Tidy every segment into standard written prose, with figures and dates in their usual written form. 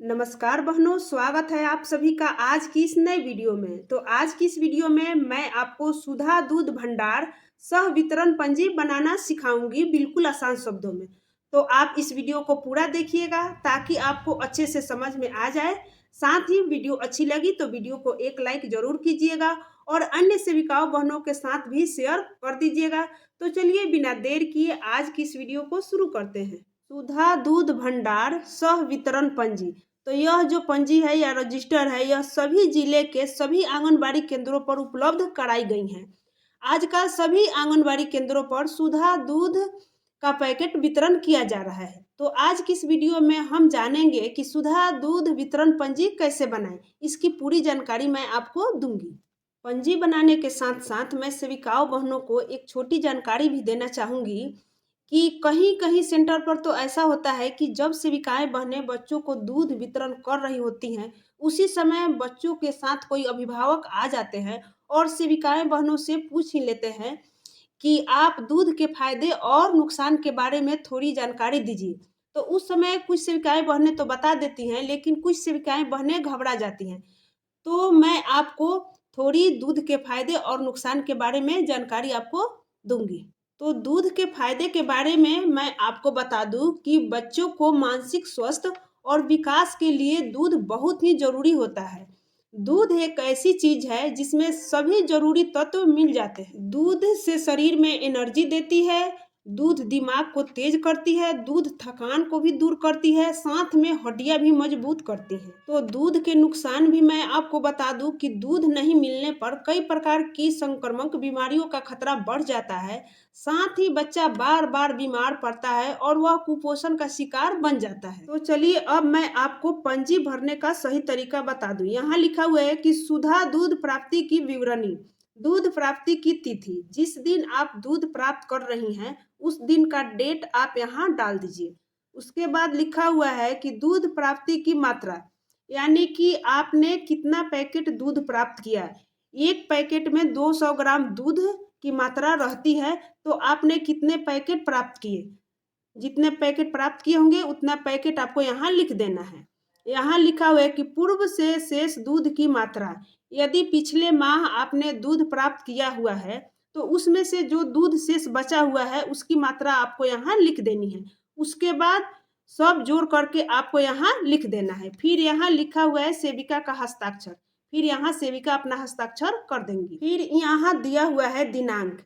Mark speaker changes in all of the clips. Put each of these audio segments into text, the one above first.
Speaker 1: नमस्कार बहनों, स्वागत है आप सभी का आज की इस नए वीडियो में। तो आज की इस वीडियो में मैं आपको सुधा दूध भंडार सह वितरण पंजी बनाना सिखाऊंगी, बिल्कुल आसान शब्दों में। तो आप इस वीडियो को पूरा देखिएगा ताकि आपको अच्छे से समझ में आ जाए। साथ ही वीडियो अच्छी लगी तो वीडियो को एक लाइक जरूर कीजिएगा और अन्य सेविकाओं बहनों के साथ भी शेयर कर दीजिएगा। तो चलिए बिना देर किए आज की इस वीडियो को शुरू करते हैं। सुधा दूध भंडार सह वितरण पंजी। तो यह जो पंजी है या रजिस्टर है, यह सभी जिले के सभी आंगनबाड़ी केंद्रों पर उपलब्ध कराई गई हैं। आजकल सभी आंगनबाड़ी केंद्रों पर सुधा दूध का पैकेट वितरण किया जा रहा है। तो आज की इस वीडियो में हम जानेंगे कि सुधा दूध वितरण पंजी कैसे बनाएं। इसकी पूरी जानकारी मैं आपको दूंगी। पंजी बनाने के साथ साथ मैं सेविकाओं बहनों को एक छोटी जानकारी भी देना चाहूंगी कि कहीं कहीं सेंटर पर तो ऐसा होता है कि जब सेविकाएं बहनें बच्चों को दूध वितरण कर रही होती हैं, उसी समय बच्चों के साथ कोई अभिभावक आ जाते हैं और सेविकाएं बहनों से पूछ ही लेते हैं कि आप दूध के फायदे और नुकसान के बारे में थोड़ी जानकारी दीजिए। तो उस समय कुछ सेविकाएं बहनें तो बता देती हैं, लेकिन कुछ सेविकाएं बहनें घबरा जाती हैं। तो मैं आपको थोड़ी दूध के फायदे और नुकसान के बारे में जानकारी आपको दूंगी। तो दूध के फायदे के बारे में मैं आपको बता दूं कि बच्चों को मानसिक स्वास्थ्य और विकास के लिए दूध बहुत ही जरूरी होता है। दूध एक ऐसी चीज है जिसमें सभी जरूरी तत्व मिल जाते हैं। दूध से शरीर में एनर्जी देती है, दूध दिमाग को तेज करती है, दूध थकान को भी दूर करती है, साथ में हड्डियां भी मजबूत करती है। तो दूध के नुकसान भी मैं आपको बता दूं कि दूध नहीं मिलने पर कई प्रकार की संक्रामक बीमारियों का खतरा बढ़ जाता है। साथ ही बच्चा बार बार बीमार पड़ता है और वह कुपोषण का शिकार बन जाता है। तो चलिए अब मैं आपको पंजी भरने का सही तरीका बता दूं। यहाँ लिखा हुआ है कि सुधा दूध प्राप्ति की विवरणी। दूध प्राप्ति की तिथि, जिस दिन आप दूध प्राप्त कर रही हैं उस दिन का डेट आप यहाँ डाल दीजिए। उसके बाद लिखा हुआ है कि दूध प्राप्ति की मात्रा, यानी कि आपने कितना पैकेट दूध प्राप्त किया। एक पैकेट में 200 ग्राम दूध की मात्रा रहती है, तो आपने कितने पैकेट प्राप्त किए। जितने पैकेट प्राप्त किए होंगे उतना पैकेट आपको यहाँ लिख देना है। यहाँ लिखा हुआ है कि पूर्व से शेष दूध की मात्रा। यदि पिछले माह आपने दूध प्राप्त किया हुआ है तो उसमें से जो दूध शेष बचा हुआ है उसकी मात्रा आपको यहाँ लिख देनी है। उसके बाद सब जोड़ करके आपको यहाँ लिख देना है। फिर यहाँ लिखा हुआ है सेविका का हस्ताक्षर। फिर यहाँ सेविका अपना हस्ताक्षर कर देंगी। फिर यहाँ दिया हुआ है दिनांक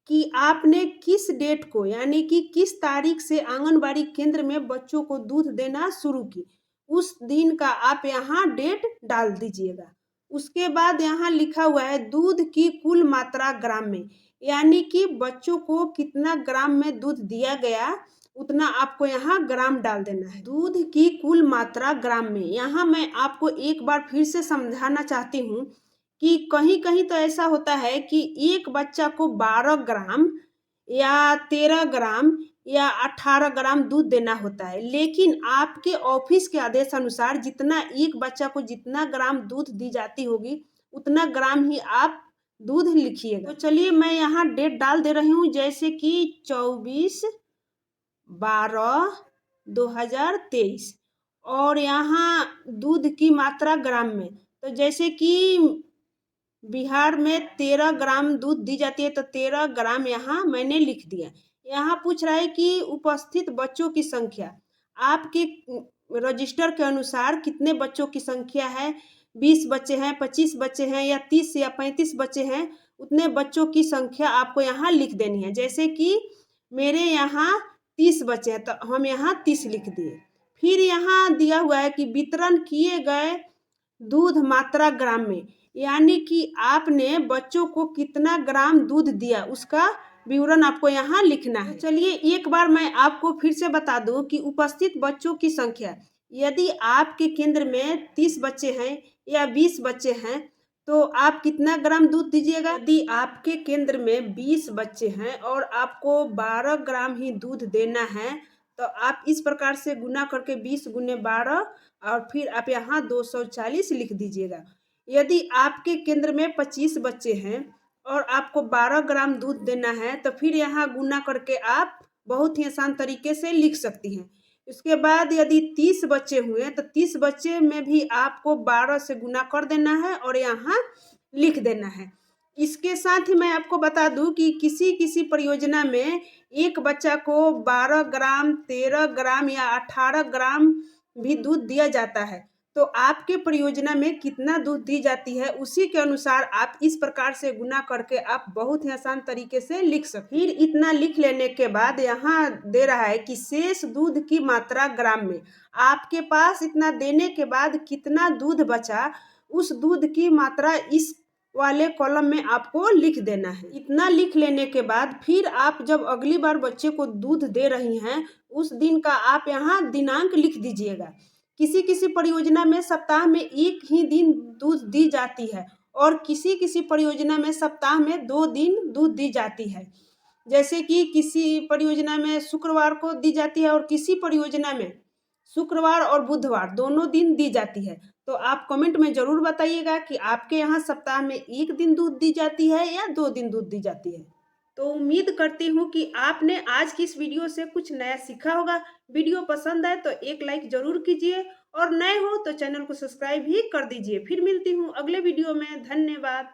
Speaker 1: कि आपने किस डेट को, यानी कि किस तारीख से आंगनबाड़ी केंद्र में बच्चों को दूध देना शुरू की, उस दिन का आप यहाँ डेट डाल दीजिएगा। उसके बाद यहाँ लिखा हुआ है दूध की कुल मात्रा ग्राम में, यानी कि बच्चों को कितना ग्राम में दूध दिया गया उतना आपको यहाँ ग्राम डाल देना है। दूध की कुल मात्रा ग्राम में। यहाँ मैं आपको एक बार फिर से समझाना चाहती हूँ कि कहीं कहीं तो ऐसा होता है कि एक बच्चा को 12 ग्राम या 13 ग्राम या 18 ग्राम दूध देना होता है, लेकिन आपके ऑफिस के आदेश अनुसार जितना एक बच्चा को जितना ग्राम दूध दी जाती होगी उतना ग्राम ही आप दूध लिखिएगा। तो चलिए मैं यहाँ डेट डाल दे रही हूँ, जैसे कि 24/12/2023 और यहाँ दूध की मात्रा ग्राम में। तो जैसे कि बिहार में 13 ग्राम दूध दी जाती है तो 13 ग्राम यहाँ मैंने लिख दिया। यहाँ पूछ रहा है कि उपस्थित बच्चों की संख्या। आपके रजिस्टर के अनुसार कितने बच्चों की संख्या है, 20 बच्चे हैं, 25 बच्चे हैं या 30 या 35 बच्चे हैं, उतने बच्चों की संख्या आपको यहाँ लिख देनी है। जैसे कि मेरे यहाँ 30 बच्चे हैं तो हम यहाँ 30 लिख दिए। फिर यहाँ दिया हुआ है कि वितरण किए गए दूध मात्रा ग्राम में, यानी कि आपने बच्चों को कितना ग्राम दूध दिया उसका विवरण आपको यहाँ लिखना है। चलिए एक बार मैं आपको फिर से बता दूं कि उपस्थित बच्चों की संख्या। यदि आपके केंद्र में 30 बच्चे हैं या 20 बच्चे हैं तो आप कितना ग्राम दूध दीजिएगा। यदि आपके केंद्र में 20 बच्चे हैं और आपको 12 ग्राम ही दूध देना है तो आप इस प्रकार से गुना करके 20 गुने 12 और फिर आप यहाँ 240 लिख दीजिएगा। यदि आपके केंद्र में 25 बच्चे हैं और आपको 12 ग्राम दूध देना है तो फिर यहाँ गुना करके आप बहुत ही आसान तरीके से लिख सकती हैं। उसके बाद यदि 30 बच्चे हुए तो 30 बच्चे में भी आपको 12 से गुना कर देना है और यहाँ लिख देना है। इसके साथ ही मैं आपको बता दूं कि किसी किसी परियोजना में एक बच्चा को 12 ग्राम, 13 ग्राम या 18 ग्राम भी दूध दिया जाता है। तो आपके परियोजना में कितना दूध दी जाती है उसी के अनुसार आप इस प्रकार से गुना करके आप बहुत ही आसान तरीके से लिख सकते। फिर इतना लिख लेने के बाद यहाँ दे रहा है कि शेष दूध की मात्रा ग्राम में। आपके पास इतना देने के बाद कितना दूध बचा उस दूध की मात्रा इस वाले कॉलम में आपको लिख देना है। इतना लिख लेने के बाद फिर आप जब अगली बार बच्चे को दूध दे रही हैं उस दिन का आप यहाँ दिनांक लिख दीजिएगा। किसी किसी परियोजना में सप्ताह में एक ही दिन दूध दी जाती है और किसी किसी परियोजना में सप्ताह में 2 दिन दूध दी जाती है। जैसे कि किसी परियोजना में शुक्रवार को दी जाती है और किसी परियोजना में शुक्रवार और बुधवार दोनों दिन दी जाती है। तो आप कमेंट में ज़रूर बताइएगा कि आपके यहाँ सप्ताह में 1 दिन दूध दी जाती है या 2 दिन दूध दी जाती है। तो उम्मीद करती हूँ कि आपने आज की इस वीडियो से कुछ नया सीखा होगा। वीडियो पसंद आए तो एक लाइक ज़रूर कीजिए और नए हो तो चैनल को सब्सक्राइब भी कर दीजिए। फिर मिलती हूँ अगले वीडियो में। धन्यवाद।